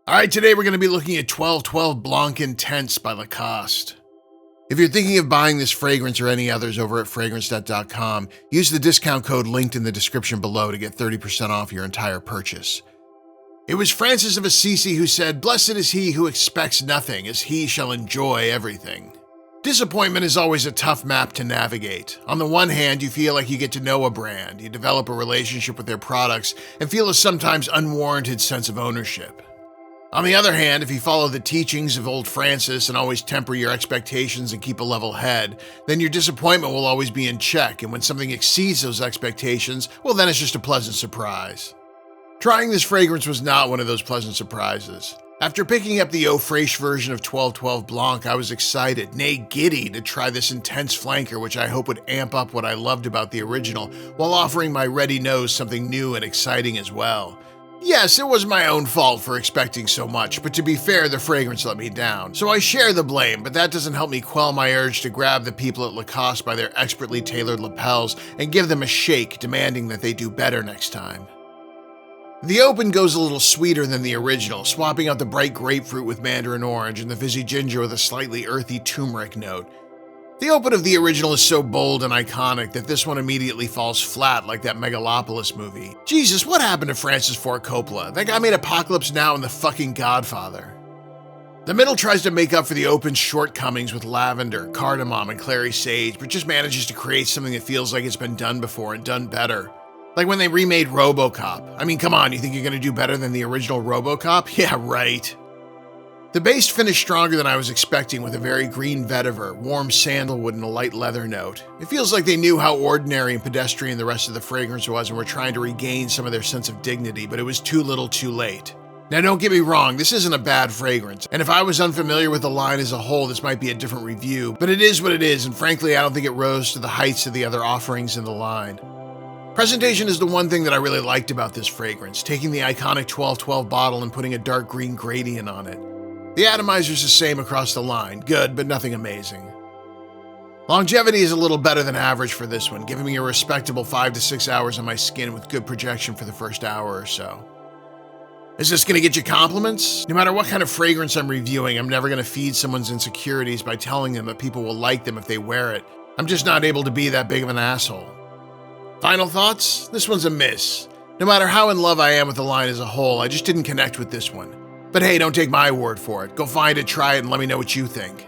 Alright, today we're going to be looking at 12.12 Blanc Intense by Lacoste. If you're thinking of buying this fragrance or any others over at fragrance.com, use the discount code linked in the description below to get 30% off your entire purchase. It was Francis of Assisi who said, "Blessed is he who expects nothing, as he shall enjoy everything." Disappointment is always a tough map to navigate. On the one hand, you feel like you get to know a brand, you develop a relationship with their products, and feel a sometimes unwarranted sense of ownership. On the other hand, if you follow the teachings of old Francis and always temper your expectations and keep a level head, then your disappointment will always be in check, and when something exceeds those expectations, well, then it's just a pleasant surprise. Trying this fragrance was not one of those pleasant surprises. After picking up the eau fraiche version of 12.12 Blanc, I was excited, nay giddy, to try this intense flanker, which I hope would amp up what I loved about the original, while offering my ready nose something new and exciting as well. Yes, it was my own fault for expecting so much, but to be fair, the fragrance let me down. So I share the blame, but that doesn't help me quell my urge to grab the people at Lacoste by their expertly tailored lapels and give them a shake, demanding that they do better next time. The open goes a little sweeter than the original, swapping out the bright grapefruit with Mandarin Orange and the fizzy ginger with a slightly earthy turmeric note. The open of the original is so bold and iconic that this one immediately falls flat like that Megalopolis movie. Jesus, what happened to Francis Ford Coppola? That guy made Apocalypse Now and The fucking Godfather. The middle tries to make up for the open's shortcomings with Lavender, Cardamom, and Clary Sage, but just manages to create something that feels like it's been done before and done better. Like when they remade RoboCop. I mean, come on, you think you're gonna do better than the original RoboCop? Yeah, right. The base finished stronger than I was expecting with a very green vetiver, warm sandalwood, and a light leather note. It feels like they knew how ordinary and pedestrian the rest of the fragrance was and were trying to regain some of their sense of dignity, but it was too little too late. Now don't get me wrong, this isn't a bad fragrance, and if I was unfamiliar with the line as a whole, this might be a different review, but it is what it is, and frankly I don't think it rose to the heights of the other offerings in the line. Presentation is the one thing that I really liked about this fragrance, taking the iconic 12.12 bottle and putting a dark green gradient on it. The atomizer's the same across the line, good, but nothing amazing. Longevity is a little better than average for this one, giving me a respectable 5 to 6 hours on my skin with good projection for the first hour or so. Is this gonna get you compliments? No matter what kind of fragrance I'm reviewing, I'm never gonna feed someone's insecurities by telling them that people will like them if they wear it. I'm just not able to be that big of an asshole. Final thoughts? This one's a miss. No matter how in love I am with the line as a whole, I just didn't connect with this one. But hey, don't take my word for it. Go find it, try it, and let me know what you think.